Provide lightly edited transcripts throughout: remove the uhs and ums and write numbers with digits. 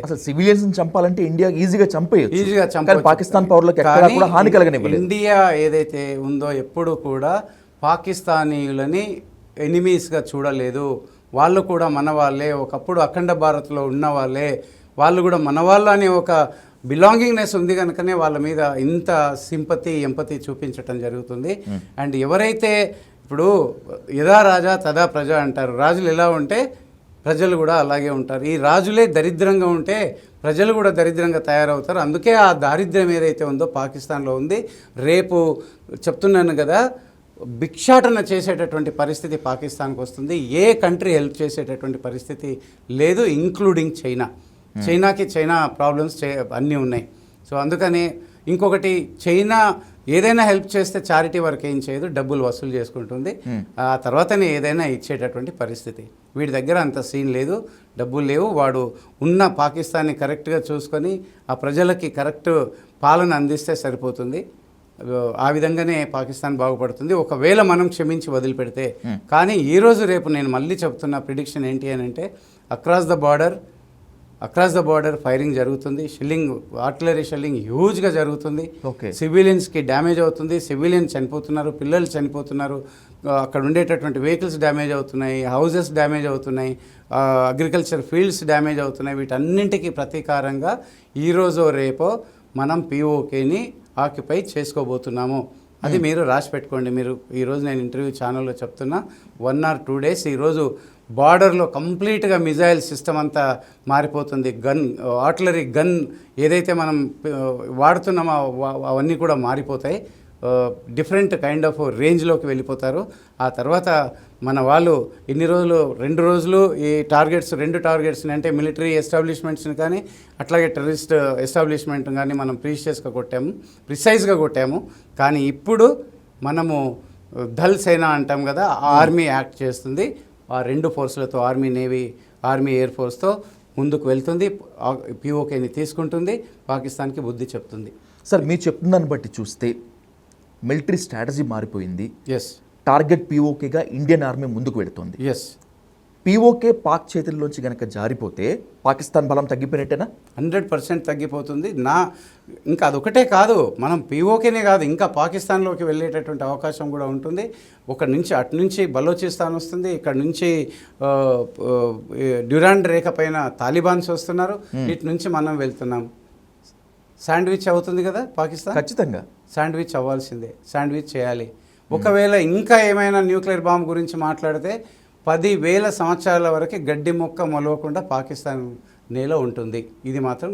అసలు civilians చంపాలంటే India ఈజీగా ఈజీగా చంపేయచ్చు, పాకిస్తాన్ పౌరులకు ఎక్కడా కూడా హాని కలగనివ్వలేదు. ఇండియా ఏదైతే ఉందో ఎప్పుడు కూడా పాకిస్తానీయులని ఎనిమీస్గా చూడలేదు. వాళ్ళు కూడా మన వాళ్ళే, ఒకప్పుడు అఖండ భారత్లో ఉన్న వాళ్ళే, వాళ్ళు కూడా మన వాళ్ళు అనే ఒక బిలాంగింగ్నెస్ ఉంది కనుకనే వాళ్ళ మీద ఇంత సింపతి ఎంపతి చూపించటం జరుగుతుంది. అండ్ ఎవరైతే ఇప్పుడు యథా రాజా తదా ప్రజ అంటారు, రాజులు ఎలా ఉంటే ప్రజలు కూడా అలాగే ఉంటారు. ఈ రాజులే దరిద్రంగా ఉంటే ప్రజలు కూడా దరిద్రంగా తయారవుతారు. అందుకే ఆ దారిద్ర్యం ఏదైతే ఉందో పాకిస్తాన్లో ఉంది. రేపు చెప్తున్నాను కదా, భిక్షాటన చేసేటటువంటి పరిస్థితి పాకిస్తాన్కి వస్తుంది. ఏ కంట్రీ హెల్ప్ చేసేటటువంటి పరిస్థితి లేదు, ఇంక్లూడింగ్ చైనా. చైనాకి చైనా ప్రాబ్లమ్స్ అన్నీ ఉన్నాయి. సో అందుకని ఇంకొకటి, చైనా ఏదైనా హెల్ప్ చేస్తే చారిటీ వర్క్ ఏం చేయదు, డబ్బులు వసూలు చేసుకుంటుంది. ఆ తర్వాతనే ఏదైనా ఇచ్చేటటువంటి పరిస్థితి. వీడి దగ్గర అంత సీన్ లేదు, డబ్బులు లేవు. వాడు ఉన్న పాకిస్తాన్ని కరెక్ట్గా చూసుకొని ఆ ప్రజలకి కరెక్ట్ పాలన అందిస్తే సరిపోతుంది. ఆ విధంగానే పాకిస్తాన్ బాగుపడుతుంది, ఒకవేళ మనం క్షమించి వదిలిపెడితే. కానీ ఈరోజు రేపు నేను మళ్ళీ చెప్తున్న ప్రిడిక్షన్ ఏంటి అని అంటే, అక్రాస్ ద బార్డర్ ఫైరింగ్ జరుగుతుంది. ఆర్టిలరీ షెల్లింగ్ హ్యూజ్గా జరుగుతుంది. సివిలియన్స్కి డ్యామేజ్ అవుతుంది, సివిలియన్స్ చనిపోతున్నారు, పిల్లలు చనిపోతున్నారు, అక్కడ ఉండేటటువంటి వెహికల్స్ డ్యామేజ్ అవుతున్నాయి, హౌజెస్ డ్యామేజ్ అవుతున్నాయి, అగ్రికల్చర్ ఫీల్డ్స్ డ్యామేజ్ అవుతున్నాయి. వీటన్నింటికి ప్రతీకారంగా ఈరోజు రేపో మనం పిఓకేని ఆక్యుపై చేసుకోబోతున్నాము. అది మీరు రాసి పెట్టుకోండి. మీరు ఈరోజు నేను ఇంటర్వ్యూ ఛానల్లో చెప్తున్నా, 1 or 2 days ఈరోజు బార్డర్లో కంప్లీట్గా మిజైల్ సిస్టమ్ అంతా మారిపోతుంది. ఆర్టిలరీ గన్ ఏదైతే మనం వాడుతున్నామో అవన్నీ కూడా మారిపోతాయి. డిఫరెంట్ కైండ్ ఆఫ్ రేంజ్లోకి వెళ్ళిపోతారు. ఆ తర్వాత మన వాళ్ళు ఇన్ని రోజులు 2 రోజులు ఈ రెండు టార్గెట్స్ని అంటే మిలిటరీ ఎస్టాబ్లిష్మెంట్స్ని కానీ అట్లాగే టెర్రరిస్ట్ ఎస్టాబ్లిష్మెంట్ కానీ మనం ప్రిసైజ్గా కొట్టాము. కానీ ఇప్పుడు మనము ధల్ సేనా అంటాం కదా, ఆర్మీ యాక్ట్ చేస్తుంది. ఆ 2 ఫోర్సులతో, ఆర్మీ, నేవీ, ఆర్మీ, ఎయిర్ ఫోర్స్తో ముందుకు వెళ్తుంది. పిఓకేని తీసుకుంటుంది, పాకిస్తాన్కి బుద్ధి చెప్తుంది. సార్, మీరు చెప్తున్న దాన్ని బట్టి చూస్తే మిలిటరీ స్ట్రాటజీ మారిపోయింది. ఎస్, టార్గెట్ పిఓకేగా ఇండియన్ ఆర్మీ ముందుకు వెళుతుంది. ఎస్, పిఓకే పాక్ చేతుల్లోంచి కనుక జారిపోతే పాకిస్తాన్ బలం తగ్గిపోయినట్టేనా? 100% తగ్గిపోతుంది. ఇంకా అదొకటే కాదు, మనం పిఓకేనే కాదు, ఇంకా పాకిస్తాన్లోకి వెళ్ళేటటువంటి అవకాశం కూడా ఉంటుంది. అటు నుంచి బలోచిస్తాన్ వస్తుంది, ఇక్కడ నుంచి డ్యూరాండ్ రేఖ పైన తాలిబాన్స్ వస్తున్నారు, ఇటు నుంచి మనం వెళ్తున్నాం. శాండ్విచ్ అవుతుంది కదా పాకిస్తాన్, ఖచ్చితంగా శాండ్విచ్ అవ్వాల్సిందే, శాండ్విచ్ చేయాలి. ఒకవేళ ఇంకా ఏమైనా న్యూక్లియర్ బాంబ్ గురించి మాట్లాడితే 10,000 సంవత్సరాల వరకు గడ్డి మొక్క మొలవకుండా పాకిస్తాన్ నేల ఉంటుంది. ఇది మాత్రం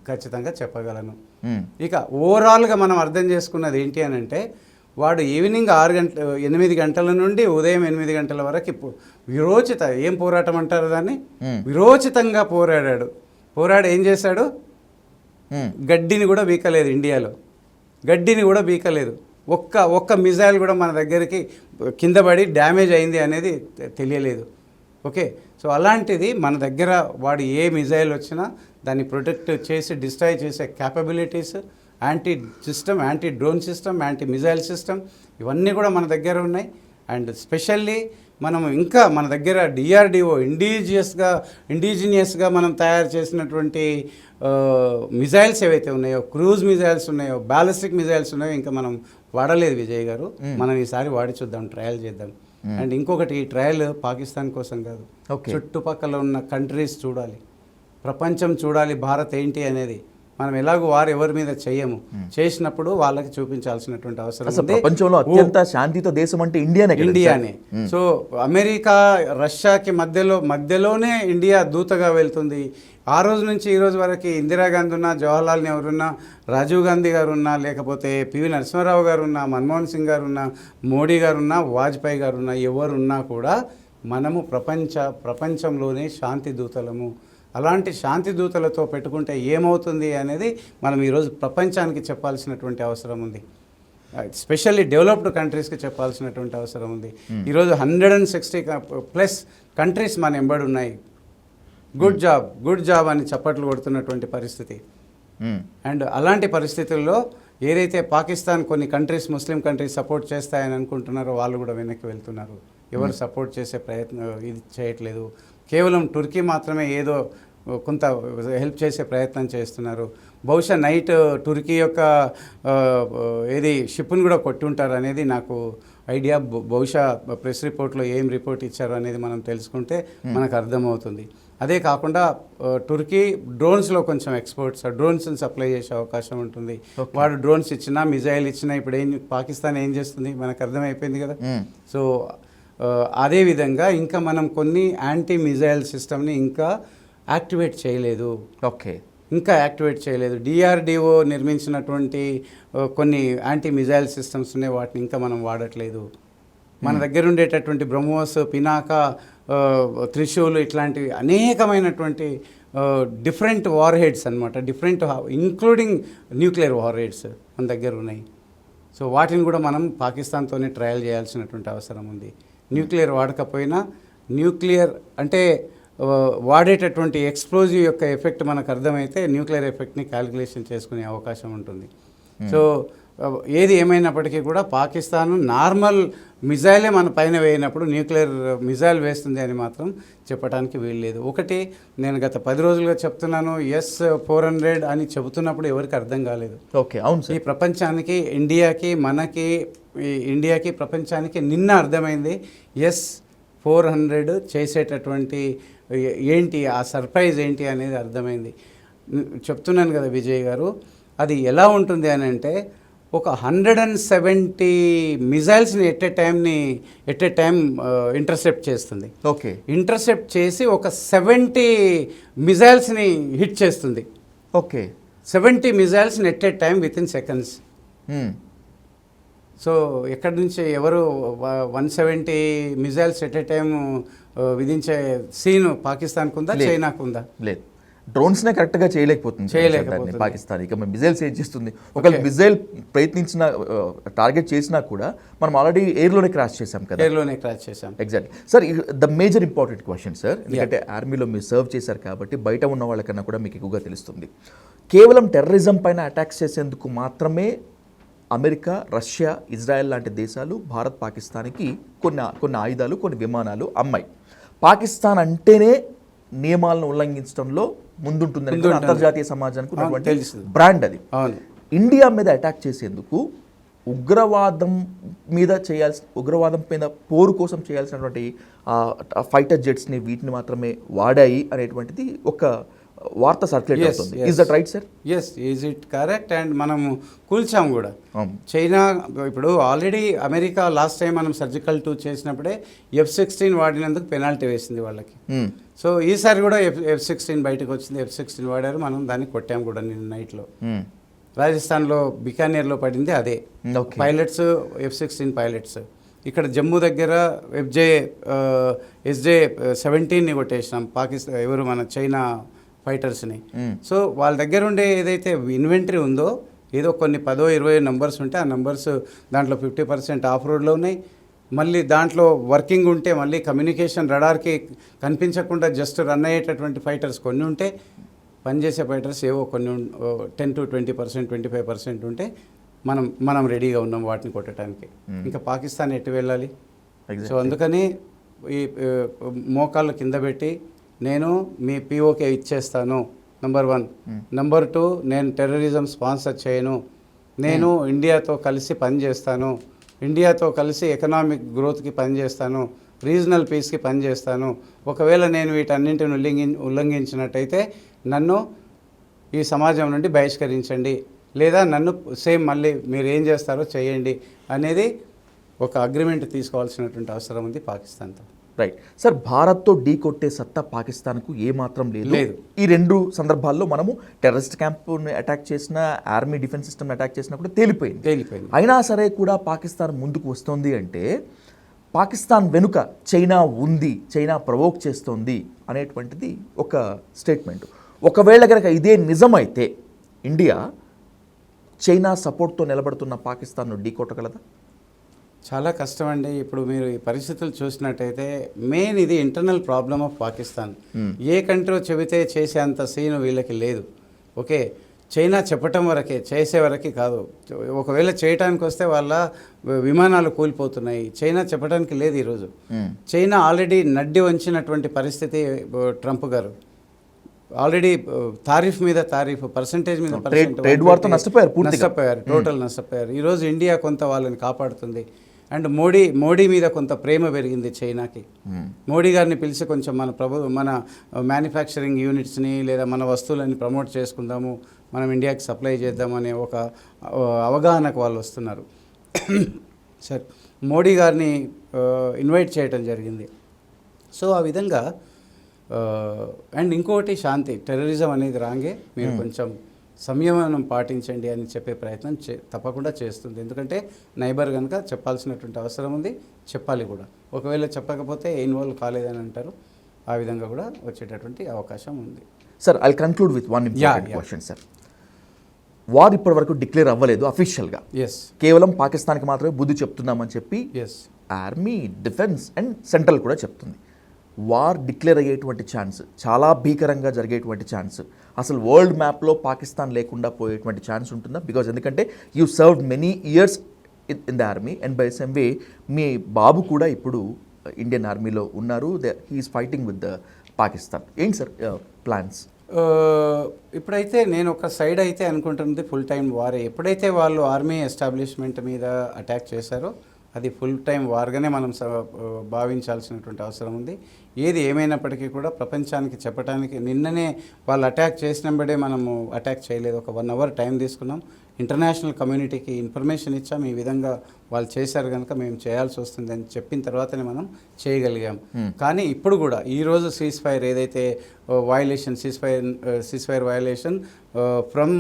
ఖచ్చితంగా చెప్పగలను. ఇక ఓవరాల్గా మనం అర్థం చేసుకున్నది ఏంటి అని అంటే, వాడు ఈవినింగ్ 8 గంటల నుండి ఉదయం 8 గంటల వరకు ఏం పోరాటం అంటారు దాన్ని, విరోచితంగా పోరాడు. ఏం చేశాడు? గడ్డిని కూడా బీకలేదు. ఇండియాలో గడ్డిని కూడా బీకలేదు. ఒక్క మిజైల్ కూడా మన దగ్గరికి కింద పడి డ్యామేజ్ అయింది అనేది తెలియలేదు. ఓకే, సో అలాంటిది మన దగ్గర వాడు ఏ మిజైల్ వచ్చినా దాన్ని ప్రొటెక్ట్ చేసి డిస్ట్రాయ్ చేసే capabilities, anti drone system, anti missile system, ఇవన్నీ కూడా మన దగ్గర ఉన్నాయి. అండ్ స్పెషల్లీ మనం ఇంకా మన దగ్గర డిఆర్డిఓ ఇండిజినియస్గా మనం తయారు చేసినటువంటి మిజైల్స్ ఏవైతే ఉన్నాయో, క్రూజ్ మిజైల్స్ ఉన్నాయో, బ్యాలిస్టిక్ మిజైల్స్ ఉన్నాయో ఇంకా మనం వాడలేదు విజయ్ గారు. మనం ఈసారి వాడి చూద్దాం, ట్రయల్ చేద్దాం. అండ్ ఇంకొకటి, ఈ ట్రయల్ పాకిస్తాన్ కోసం కాదు, చుట్టుపక్కల ఉన్న కంట్రీస్ చూడాలి, ప్రపంచం చూడాలి భారత్ ఏంటి అనేది. మనం ఎలాగో ఎవరి మీద చెయ్యము, చేసినప్పుడు వాళ్ళకి చూపించాల్సినటువంటి అవసరం ఉంది. ప్రపంచంలో అత్యంత శాంతితో దేశం అంటే ఇండియానే. సో అమెరికా, రష్యాకి మధ్యలోనే ఇండియా దూతగా వెళ్తుంది. ఆ రోజు నుంచి ఈ రోజు వరకు ఇందిరాగాంధీ ఉన్నా, జవహర్లాల్ నెహ్రూ ఉన్నా, రాజీవ్ గాంధీ గారు ఉన్నా, లేకపోతే పివి నరసింహారావు గారు ఉన్నా, మన్మోహన్ సింగ్ గారు ఉన్నా, మోడీ గారు ఉన్నా, వాజ్పేయి గారు ఉన్నా, ఎవరున్నా కూడా మనము ప్రపంచంలోనే శాంతి దూతలము. అలాంటి శాంతి దూతలతో పెట్టుకుంటే ఏమవుతుంది అనేది మనం ఈరోజు ప్రపంచానికి చెప్పాల్సినటువంటి అవసరం ఉంది. స్పెషల్లీ డెవలప్డ్ కంట్రీస్కి చెప్పాల్సినటువంటి అవసరం ఉంది. ఈరోజు 160+ కంట్రీస్ మన ఎంబడి ఉన్నాయి. గుడ్ జాబ్ అని చప్పట్లు కొడుతున్నటువంటి పరిస్థితి. అండ్ అలాంటి పరిస్థితుల్లో ఏదైతే పాకిస్తాన్ కొన్ని కంట్రీస్, ముస్లిం కంట్రీస్ సపోర్ట్ చేస్తాయని అనుకుంటున్నారో వాళ్ళు కూడా వెనక్కి వెళ్తున్నారు. ఎవరు సపోర్ట్ చేసే ప్రయత్నం ఇది చేయట్లేదు. కేవలం టర్కీ మాత్రమే ఏదో కొంత హెల్ప్ చేసే ప్రయత్నం చేస్తున్నారు. బహుశా నైట్ టుర్కీ యొక్క ఏది షిప్ను కూడా కొట్టి ఉంటారు అనేది నాకు ఐడియా. బహుశా ప్రెస్ రిపోర్ట్లో ఏం రిపోర్ట్ ఇచ్చారు అనేది మనం తెలుసుకుంటే మనకు అర్థమవుతుంది. అదే కాకుండా టుర్కీ డ్రోన్స్లో కొంచెం ఎక్స్పర్ట్స్, డ్రోన్స్ని సప్లై చేసే అవకాశం ఉంటుంది. వాడు డ్రోన్స్ ఇచ్చినా, మిజైల్ ఇచ్చినా ఇప్పుడు పాకిస్తాన్ ఏం చేస్తుంది మనకు అర్థమైపోయింది కదా. సో అదేవిధంగా ఇంకా మనం కొన్ని యాంటీ మిజైల్ సిస్టమ్ని ఇంకా యాక్టివేట్ చేయలేదు. ఇంకా యాక్టివేట్ చేయలేదు. DRDO నిర్మించినటువంటి కొన్ని యాంటీ మిజైల్ సిస్టమ్స్ ఉన్నాయి, వాటిని ఇంకా మనం వాడట్లేదు. మన దగ్గర ఉండేటటువంటి బ్రహ్మోస్, పినాక, త్రిశూల్ ఇట్లాంటివి అనేకమైనటువంటి డిఫరెంట్ వార్ హెడ్స్ అనమాట, different including nuclear war heads మన దగ్గర ఉన్నాయి. సో వాటిని కూడా మనం పాకిస్తాన్తోనే ట్రయల్ చేయాల్సినటువంటి అవసరం ఉంది. న్యూక్లియర్ వాడకపోయినా న్యూక్లియర్ అంటే వాడేటటువంటి ఎక్స్ప్లోజివ్ యొక్క ఎఫెక్ట్ మనకు అర్థమైతే న్యూక్లియర్ ఎఫెక్ట్ని క్యాలిక్యులేషన్ చేసుకునే అవకాశం ఉంటుంది. సో ఏది ఏమైనప్పటికీ కూడా పాకిస్తాన్ నార్మల్ మిజైలే మన పైన వేయినప్పుడు న్యూక్లియర్ మిజైల్ వేస్తుంది అని మాత్రం చెప్పడానికి వీల్లేదు. ఒకటి నేను గత 10 రోజులుగా చెప్తున్నాను, S-400 అని చెబుతున్నప్పుడు ఎవరికి అర్థం కాలేదు. ఈ ప్రపంచానికి, ఇండియాకి ప్రపంచానికి నిన్న అర్థమైంది S-400 చేసేటటువంటి ఏంటి, ఆ సర్ప్రైజ్ ఏంటి అనేది అర్థమైంది. చెప్తున్నాను కదా విజయ్ గారు, అది ఎలా ఉంటుంది అని అంటే ఒక 170 మిజైల్స్ని ఎట్ ఏ టైం ఇంటర్సెప్ట్ చేస్తుంది. ఇంటర్సెప్ట్ చేసి ఒక 70 మిజైల్స్ని హిట్ చేస్తుంది. 70 మిజైల్స్ని at a time within seconds. So ఎక్కడి నుంచి ఎవరు 170 మిజైల్స్ ఎట్ ఏ టైం విధించే సీను పాకిస్తాన్కు ఉందా, చైనాకు ఉందా? లేదు. డ్రోన్స్నే కరెక్ట్గా చేయలేకపోతుంది పాకిస్తాన్. ఇక మిజైల్స్ ఏం చేస్తుంది? ఒకవేళ మిజైల్ ప్రయత్నించిన, టార్గెట్ చేసినా కూడా మనం ఆల్రెడీ ఎయిర్లోనే క్రాష్ చేసాం కదా. Exactly sir. The major important question sir, ఎందుకంటే ఆర్మీలో మీరు సర్వ్ చేశారు కాబట్టి బయట ఉన్న వాళ్ళకన్నా కూడా మీకు ఎక్కువగా తెలుస్తుంది. కేవలం టెర్రరిజం పైన అటాక్స్ చేసేందుకు మాత్రమే అమెరికా, రష్యా, ఇజ్రాయెల్ లాంటి దేశాలు భారత్, పాకిస్తాన్కి కొన్ని ఆయుధాలు, కొన్ని విమానాలు అమ్మాయి. పాకిస్తాన్ అంటేనే నియమాలను ఉల్లంఘించడంలో ముందుంటుందని అంతర్జాతీయ సమాజానికి ఉన్నటువంటి బ్రాండ్ అది. ఇండియా మీద అటాక్ చేసేందుకు ఉగ్రవాదం మీద పోరు కోసం చేయాల్సినటువంటి ఫైటర్ జెట్స్ని, వీటిని మాత్రమే వాడాయి అనేటువంటిది ఒక వార్త సర్క్యులేట్ అవుతుంది. Is that right sir? Yes, is it correct. And మనము కూల్చాము కూడా. చైనా ఇప్పుడు ఆల్రెడీ అమెరికా లాస్ట్ టైం మనం సర్జికల్ 2 చేసినప్పుడే F-16 వాడినందుకు పెనాల్టీ వేసింది వాళ్ళకి. సో ఈసారి కూడా F-16 బయటకు వచ్చింది. F-16 వాడారు, మనం దాన్ని కొట్టాము కూడా నిన్న నైట్లో. రాజస్థాన్లో బికానేర్లో పడింది అదే పైలట్స్, F-16 పైలట్స్. ఇక్కడ జమ్మూ దగ్గర SJ-17ని కొట్టేసినాం, పాకిస్తాన్ ఎవరు మన చైనా ఫైటర్స్ని. సో వాళ్ళ దగ్గర ఉండే ఏదైతే ఇన్వెంటరీ ఉందో, ఏదో కొన్ని 10-20 నంబర్స్ ఉంటే ఆ నంబర్స్ దాంట్లో 50% ఆఫ్ రోడ్లో ఉన్నాయి. మళ్ళీ దాంట్లో వర్కింగ్ ఉంటే, మళ్ళీ కమ్యూనికేషన్ రడార్కి కనిపించకుండా జస్ట్ రన్ అయ్యేటటువంటి ఫైటర్స్ కొన్ని ఉంటే, పనిచేసే ఫైటర్స్ ఏవో కొన్ని 10-20%, 25% ఉంటే మనం రెడీగా ఉన్నాం వాటిని కొట్టడానికి. ఇంకా పాకిస్తాన్ ఎటు వెళ్ళాలి? సో అందుకని ఈ మోకాళ్ళు కింద పెట్టి నేను మీ POK ఇచ్చేస్తాను, నెంబర్ 1. నెంబర్ 2, నేను టెర్రరిజం స్పాన్సర్ చేయను, నేను ఇండియాతో కలిసి పనిచేస్తాను, ఇండియాతో కలిసి ఎకనామిక్ గ్రోత్కి పనిచేస్తాను, రీజనల్ పీస్కి పనిచేస్తాను. ఒకవేళ నేను వీటన్నింటిని ఉల్లంఘించినట్టయితే నన్ను ఈ సమాజం నుండి బహిష్కరించండి, లేదా నన్ను సేమ్ మళ్ళీ మీరు ఏం చేస్తారో చేయండి అనేది ఒక అగ్రిమెంట్ తీసుకోవాల్సినటువంటి అవసరం ఉంది పాకిస్తాన్తో. Right sir. భారత్తో ఢీ కొట్టే సత్తా పాకిస్తాన్కు ఏమాత్రం లేదు. ఈ 2 సందర్భాల్లో మనము టెర్రరిస్ట్ క్యాంప్ని అటాక్ చేసిన, ఆర్మీ డిఫెన్స్ సిస్టమ్ని అటాక్ చేసినా కూడా తేలిపోయింది. అయినా సరే కూడా పాకిస్తాన్ ముందుకు వస్తుంది అంటే పాకిస్తాన్ వెనుక చైనా ఉంది, చైనా ప్రవోక్ చేస్తోంది అనేటువంటిది ఒక స్టేట్మెంట్. ఒకవేళ కనుక ఇదే నిజమైతే ఇండియా చైనా సపోర్ట్తో నిలబడుతున్న పాకిస్తాన్ను ఢీ కొట్టగలదా? చాలా కష్టం అండి. ఇప్పుడు మీరు ఈ పరిస్థితులు చూసినట్టయితే మెయిన్ ఇది internal problem of Pakistan. A country చెబితే చేసేంత సీన్ వీళ్ళకి లేదు. ఓకే, చైనా చెప్పటం వరకే, చేసే వరకే కాదు. ఒకవేళ చేయటానికి వస్తే వాళ్ళ విమానాలు కూలిపోతున్నాయి. చైనా చెప్పడానికి లేదు ఈరోజు. చైనా ఆల్రెడీ నడ్డి వంచినటువంటి పరిస్థితి ట్రంప్ గారు. ఆల్రెడీ తారీఫ్ మీద తారీఫ్, పర్సంటేజ్ మీద ట్రేడ్ వార్తో నష్టపోయారు పూర్తిగా. నష్టపోయారు, టోటల్ నష్టపోయారు. ఈరోజు ఇండియా కొంత వాళ్ళని కాపాడుతుంది. అండ్ మోడీ మీద కొంత ప్రేమ పెరిగింది చైనాకి. మోడీ గారిని పిలిచి కొంచెం మన మ్యానుఫ్యాక్చరింగ్ యూనిట్స్ని లేదా మన వస్తువులని ప్రమోట్ చేసుకుందాము, మనం ఇండియాకి సప్లై చేద్దామనే ఒక అవగాహనకు వాళ్ళు వస్తున్నారు. సరే, మోడీ గారిని ఇన్వైట్ చేయటం జరిగింది. సో ఆ విధంగా అండ్ ఇంకోటి శాంతి, టెర్రరిజం అనేది రాంగే, మీరు కొంచెం సంయమనం పాటించండి అని చెప్పే ప్రయత్నం తప్పకుండా చేస్తుంది. ఎందుకంటే నైబర్ కనుక చెప్పాల్సినటువంటి అవసరం ఉంది, చెప్పాలి కూడా. ఒకవేళ చెప్పకపోతే ఇన్వాల్వ్ కాలేదని అంటారు. ఆ విధంగా కూడా వచ్చేటటువంటి అవకాశం ఉంది. Sir, I conclude with one important question sir. War ఇప్పటి వరకు డిక్లేర్ అవ్వలేదు అఫీషియల్గా. ఎస్, కేవలం పాకిస్తాన్కి మాత్రమే బుద్ధి చెప్తున్నామని చెప్పి ఎస్ ఆర్మీ, డిఫెన్స్ అండ్ సెంట్రల్ కూడా చెప్తుంది. వార్ డిక్లేర్ అయ్యేటువంటి ఛాన్స్, చాలా భీకరంగా జరిగేటువంటి ఛాన్స్, అసలు వరల్డ్ మ్యాప్లో పాకిస్తాన్ లేకుండా పోయేటువంటి ఛాన్స్ ఉంటుందా? బికాజ్ ఎందుకంటే you served many years in the army and by some way మీ బాబు కూడా ఇప్పుడు ఇండియన్ ఆర్మీలో ఉన్నారు. He's fighting with the Pakistan. ఏంటి సార్ ప్లాన్స్? ఇప్పుడైతే నేను ఒక సైడ్ అయితే అనుకుంటున్నది ఫుల్ టైం వారే. ఎప్పుడైతే వాళ్ళు ఆర్మీ ఎస్టాబ్లిష్మెంట్ మీద అటాక్ చేశారో అది ఫుల్ టైం వార్గానే మనం భావించాల్సినటువంటి అవసరం ఉంది. ఏది ఏమైనప్పటికీ కూడా ప్రపంచానికి చెప్పడానికి, నిన్ననే వాళ్ళు అటాక్ చేసినప్పుడే మనము అటాక్ చేయలేదు, ఒక 1 hour టైం తీసుకున్నాం, ఇంటర్నేషనల్ కమ్యూనిటీకి ఇన్ఫర్మేషన్ ఇచ్చాం, ఈ విధంగా వాళ్ళు చేశారు కనుక మేము చేయాల్సి వస్తుంది అని చెప్పిన తర్వాతనే మనం చేయగలిగాం. కానీ ఇప్పుడు కూడా ఈరోజు సీజ్ ఫైర్ ఏదైతే violation, cease fire violation from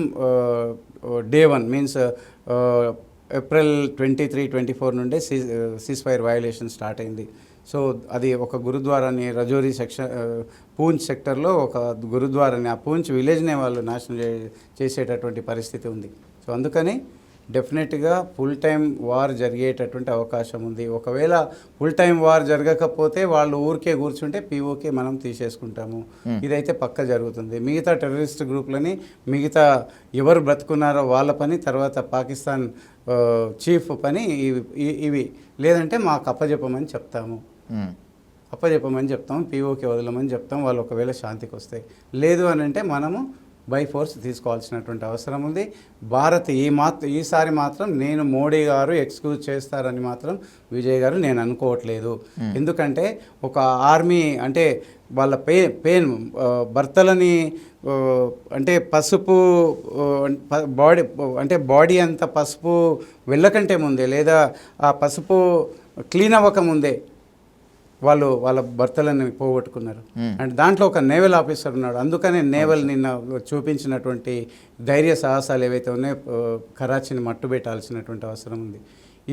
day 1 means April 23, 24 నుండే సీజ్ ఫైర్ వయలేషన్ స్టార్ట్ అయింది. సో అది ఒక గురుద్వారాని రజౌరీ పూంచ్ సెక్టర్లో ఒక గురుద్వారాని, ఆ పూంచ్ విలేజ్నే వాళ్ళు నాశనం చేసేటటువంటి పరిస్థితి ఉంది. సో అందుకని డెఫినెట్గా ఫుల్ టైం వార్ జరిగేటటువంటి అవకాశం ఉంది. ఒకవేళ ఫుల్ టైం వార్ జరగకపోతే వాళ్ళు ఊరికే కూర్చుంటే పీఓకే మనం తీసేసుకుంటాము. ఇదైతే పక్క జరుగుతుంది. మిగతా టెర్రరిస్ట్ గ్రూప్లని, మిగతా ఎవరు బ్రతుకున్నారో వాళ్ళ పని, తర్వాత పాకిస్తాన్ చీఫ్ పని ఇవి. లేదంటే మాకు అప్పచెప్పమని చెప్తాము, పీఓకే వదలమని చెప్తాం. వాళ్ళు ఒకవేళ శాంతికి వస్తాయి. లేదు అని అంటే మనము బై ఫోర్స్ తీసుకోవాల్సినటువంటి అవసరం ఉంది. భారత్ ఈసారి మాత్రం నేను మోడీ గారు ఎక్స్క్యూజ్ చేస్తారని మాత్రం విజయ్ గారు నేను అనుకోవట్లేదు. ఎందుకంటే ఒక ఆర్మీ అంటే వాళ్ళ పెయిన్ భర్తలని అంటే పసుపు బాడీ అంతా పసుపు వెళ్ళకంటే ముందే, లేదా ఆ పసుపు క్లీన్ అవ్వకముందే వాళ్ళ భర్తలను పోగొట్టుకున్నారు. అండ్ దాంట్లో ఒక నేవల్ ఆఫీసర్ ఉన్నాడు. అందుకనే నేవల్ నిన్న చూపించినటువంటి ధైర్య సాహసాలు ఏవైతే ఉన్నాయో కరాచీని మట్టుబెట్టాల్సినటువంటి అవసరం ఉంది.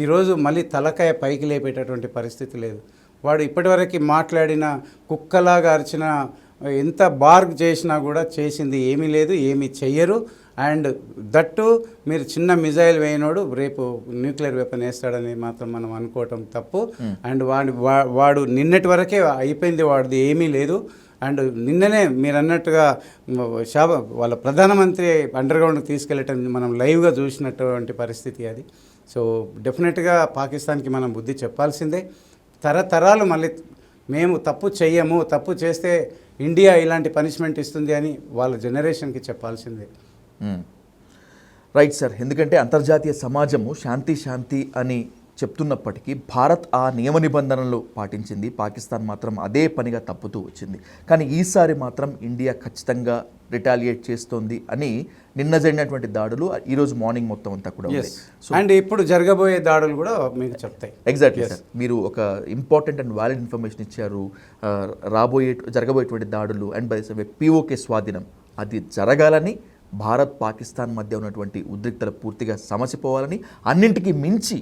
ఈరోజు మళ్ళీ తలకాయ పైకి లేపేటటువంటి పరిస్థితి లేదు. వాడు ఇప్పటివరకు మాట్లాడిన, కుక్కలాగా అరిచిన, ఎంత బార్గ్ చేసినా కూడా చేసింది ఏమీ లేదు, ఏమీ చెయ్యరు. అండ్ దట్టు మీరు చిన్న మిజైల్ వేయనోడు రేపు న్యూక్లియర్ వెపన్ వేస్తాడని మాత్రం మనం అనుకోవటం తప్పు. అండ్ వాడు నిన్నటి వరకే అయిపోయింది, వాడిది ఏమీ లేదు. అండ్ నిన్ననే మీరు అన్నట్టుగా వాళ్ళ ప్రధానమంత్రి అండర్గ్రౌండ్కి తీసుకెళ్ళటం మనం లైవ్గా చూసినటువంటి పరిస్థితి అది. సో డెఫినెట్గా పాకిస్తాన్కి మనం బుద్ధి చెప్పాల్సిందే. తరతరాలు మళ్ళీ మేము తప్పు చెయ్యము, తప్పు చేస్తే ఇండియా ఇలాంటి పనిష్మెంట్ ఇస్తుంది అని వాళ్ళ జనరేషన్కి చెప్పాల్సిందే. Right sir. ఎందుకంటే అంతర్జాతీయ సమాజము శాంతి అని చెప్తున్నప్పటికీ భారత్ ఆ నియమ నిబంధనలు పాటించింది, పాకిస్తాన్ మాత్రం అదే పనిగా తప్పుతూ వచ్చింది. కానీ ఈసారి మాత్రం ఇండియా ఖచ్చితంగా రిటాలియేట్ చేస్తోంది అని నిన్న జరిగినటువంటి దాడులు, ఈరోజు మార్నింగ్ మొత్తం అంతా కూడా ఉంది. అండ్ ఇప్పుడు జరగబోయే దాడులు కూడా మీకు చెప్తాయి. ఎగ్జాక్ట్లీ సార్, మీరు ఒక ఇంపార్టెంట్ అండ్ వ్యాలిడ్ ఇన్ఫర్మేషన్ ఇచ్చారు. జరగబోయేటువంటి దాడులు అండ్ బై పీఓకే స్వాధీనం అది జరగాలని, భారత్ పాకిస్తాన్ మధ్య ఉన్నటువంటి ఉద్రిక్తలు పూర్తిగా సమసిపోవాలని, అన్నింటికీ మించి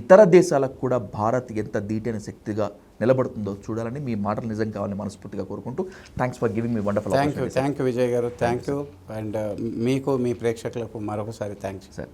ఇతర దేశాలకు కూడా భారత్ ఎంత ధీటైన శక్తిగా నిలబడుతుందో చూడాలని మీ మాటలు నిజం కావాలని మనస్ఫూర్తిగా కోరుకుంటూ thanks for giving me wonderful. Thank you Vijay గారు, థ్యాంక్ యూ. అండ్ మీకు, మీ ప్రేక్షకులకు మరొకసారి థ్యాంక్స్ సార్.